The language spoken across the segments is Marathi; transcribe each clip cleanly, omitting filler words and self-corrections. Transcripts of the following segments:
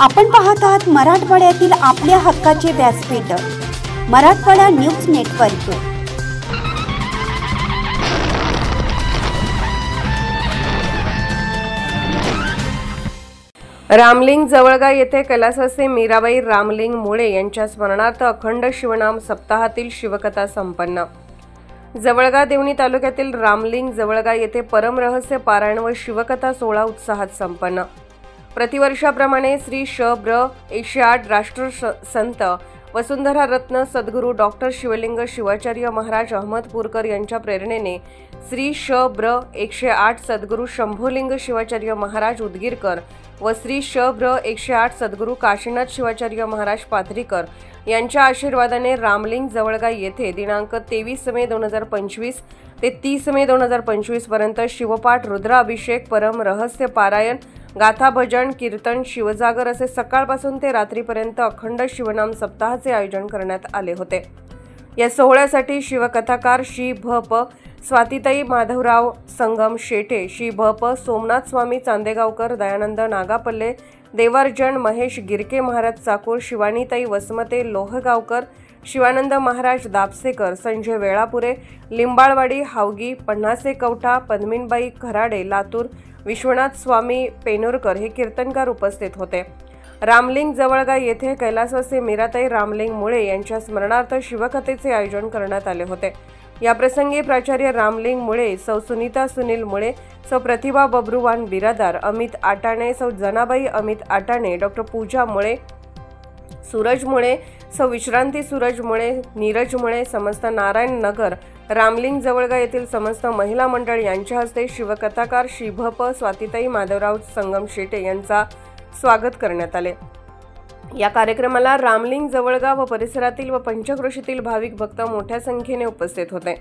आपण पाहत आहात मराठवाड्यातील आपल्या हक्काचे व्यासपीठ मराठवाडा न्यूज नेटवर्क। रामलिंग जवळगा येथे कैलासवासी मीराबाई रामलिंग मुळे यांच्या स्मरणार्थ अखंड शिवनाम सप्ताहातील शिवकथा संपन्न। जवळगा देवणी तालुक्यातील रामलिंग जवळगा येथे परमरहस्य पारायण व शिवकथा सोहळा उत्साहात संपन्न। प्रतिवर्षाप्रमाणे श्री श.ब्र. 108 राष्ट्रसंत वसुंधरा रत्न सद्गुरू डॉक्टर शिवलिंग शिवाचार्य महाराज अहमदपूरकर यांच्या प्रेरणेने श्री श.ब्र. 108 सद्गुरू शंभोलिंग शिवाचार्य महाराज उदगीरकर व श्री श.ब्र. 108 सद्गुरू काशीनाथ शिवाचार्य महाराज पाथरीकर यांच्या आशीर्वादाने रामलिंग जवळगा येथे दिनांक 23 मे 2025 ते 30 मे 2025 पर्यंत शिवपाठ, रुद्राभिषेक, परम रहस्य पारायण, गाथा भजन, कीर्तन, शिवजागर असे सकाळपासून ते रात्रीपर्यंत अखंड शिवनाम सप्ताहाचे आयोजन करण्यात आले होते। या सोहळ्यासाठी शिवकथाकार श्री भ.प. स्वातीताई माधवराव संगम शेटे, श्री भ.प. सोमनाथ स्वामी चांदेगावकर, दयानंद नागापल्ले, देवार्जन महेश गिरके महाराज चाकूर, शिवानीताई वसमते लोहगावकर, शिवानंद महाराज दापसेकर, संजय वेळापुरे, लिंबाळवाडी हावगी, पन्हासे कवठा, पद्मिनबाई खराडे लातूर, विश्वनाथ स्वामी पेनोरकर हे कीर्तनकार उपस्थित होते। रामलिंग जवळगा येथे कैलासवासी मीराताई रामलिंग मुळे यांच्या स्मरणार्थ शिवकथेचे आयोजन करण्यात आले होते। या प्रसंगी प्राचार्य रामलिंग मुळे, सौ सुनीता सुनील मुळे, सौ प्रतिभा बब्रुवान बिरादार, अमित आटाणे, सौ जनाबाई अमित आटाणे, डॉक्टर पूजा मुळे, सूरज मुळे, सौ विश्रांती सूरज मुळे, नीरज मुळे, समस्त नारायण नगर रामलिंग जवळगा येथील समस्त महिला मंडळ यांच्या हस्ते शिवकथाकार श्री भ.प. स्वातीताई माधवराव संगम शेटे यांचा स्वागत करण्यात आले। या कार्यक्रमाला रामलिंग जवळगा व परिसरातील व पंचक्रोशीतील भाविक भक्त मोठ्या संख्येने उपस्थित होते।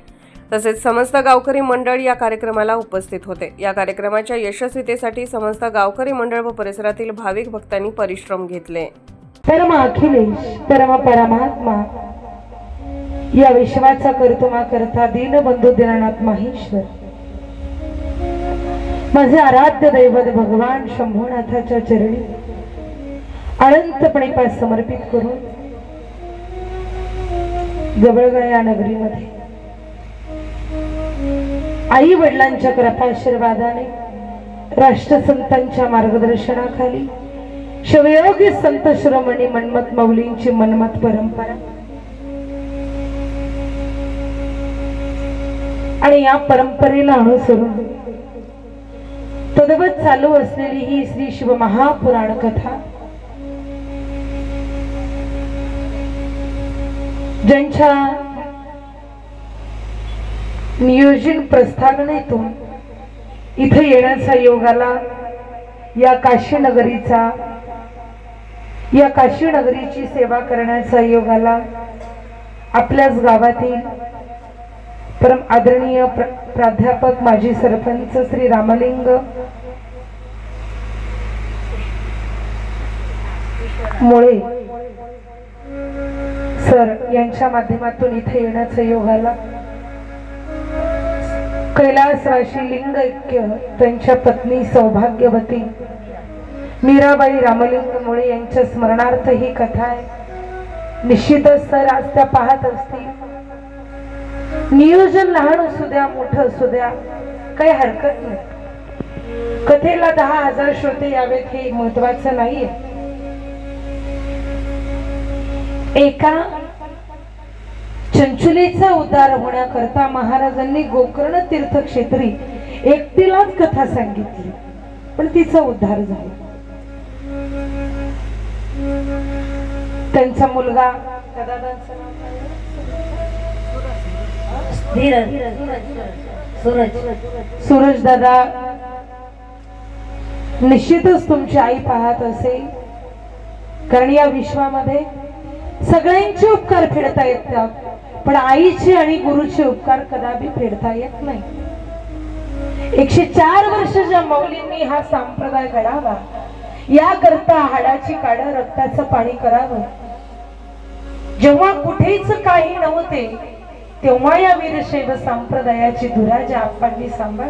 तसेच समस्त गावकरी मंडळ या कार्यक्रमाला उपस्थित होते। या कार्यक्रमाच्या यशस्वीतेसाठी समस्त गावकरी मंडळ व परिसरातील भाविक भक्तांनी परिश्रम घेतले। परम अखिलेश परम परमात्मा या विश्वाचा कर्तुमा करता दीनबंधू दीनानाथ माहेश्वर माझे आराध्य दैवत भगवान शंभूनाथाच्या चरणी अनंतपणे पाय समर्पित करून जवळगा या नगरीमध्ये आई वडिलांच्या कृपाशीर्वादाने राष्ट्रसंतांच्या मार्गदर्शनाखाली शिवयोगी संत शिरोमणी मन्मथ माऊलींची मनमत परंपरा आणि या परंपरेला अनुसरून तद्वत चालू असलेली ही श्री शिव महापुराण कथा ज्यांच्या नियोजन प्रस्थानातून इथे येण्याचा योग आला, या काशी नगरीची सेवा करण्याचा योग आला। आपल्याच गावातील परम आदरणीय प्राध्यापक माजी सरपंच श्री रामलिंग मुळे सर यांच्या माध्यमातून इथे येण्याचा योग आला। कैलासवासी लिंग ऐक्य त्यांच्या पत्नी सौभाग्यवती मीराबाई रामलिंग मुळे यांच्या स्मरणार्थ ही कथा आहे। निश्चितच सर आज त्या पाहत असतील। नियोजन लहान असू द्या मोठं असू द्या काही हरकत नाही, कथेला 10,000 श्रोते यावेत हे महत्वाचं नाहीये। एका चंचुलीचा उद्धार होण्याकरता महाराजांनी गोकर्ण तीर्थक्षेत्री एकटीलाच कथा सांगितली, पण तिचा उद्धार झाला। त्यांचा मुलगा सूरज दादा निश्चितच तुमची आई पाहत असेल, कारण या विश्वामध्ये सगळ्यांचे उपकार फेडता येतात, पण आईचे आणि गुरुचे उपकार कदापि फेडता येत नाही। 104 वर्षाच्या माऊलींनी हा संप्रदाय घडावा याकरता हाडाची काढ रक्ताचं पाणी करावं। जेव्हा कुठेच काही नव्हते तेव्हा या वीरशैव संप्रदायाची धुरा आपणनी सांभाळ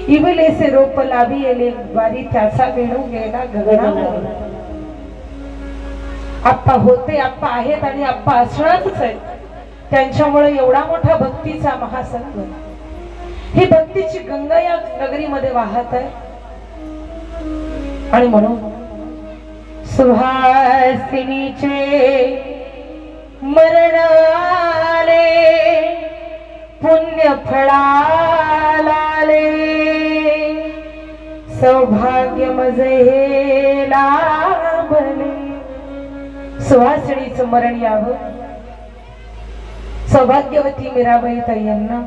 इवलेसे रोप लावी येले वारी त्याचा वेणू गेला गगनावर। आप्पा होते, आप्पा आहेत आणि आप्पा असणारच आहेत. त्यांच्यामुळे एवढा मोठा भक्तीचा महासंग, ही भक्तीची गंगा या नगरीमध्ये वाहत आहे. आणि म्हणून सुहासिनीचे मरण आले, पुण्य फळाला आले, सौभाग्य मजे लाभले. सुहासिनीचं मरण यावं, सौभाग्यवती मीराबाई ताई यांना.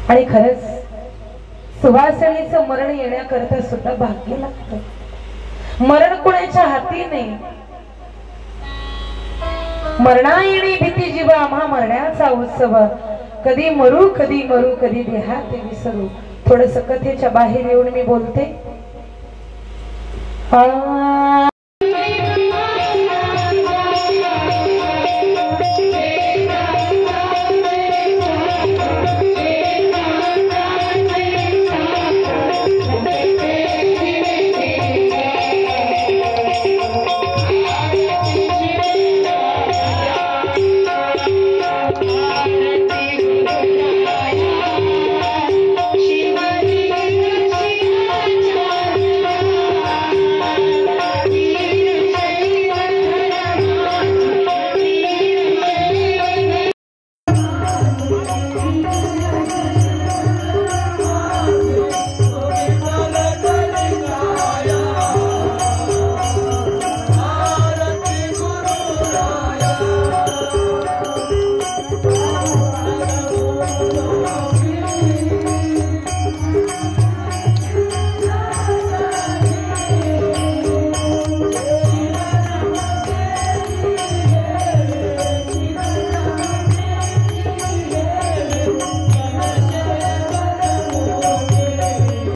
आणि खरंच सुहासिनीचं मरण येण्याकरता सुद्धा भाग्य लागतं. मरण कोणाच्या हाती नाही. मरणा येणे भीती जीव आम्हा मरण्याचा उत्सव. कधी मरू कधी मरू कधी देहात विसरू. थोडस कथेच्या बाहेर येऊन मी बोलते.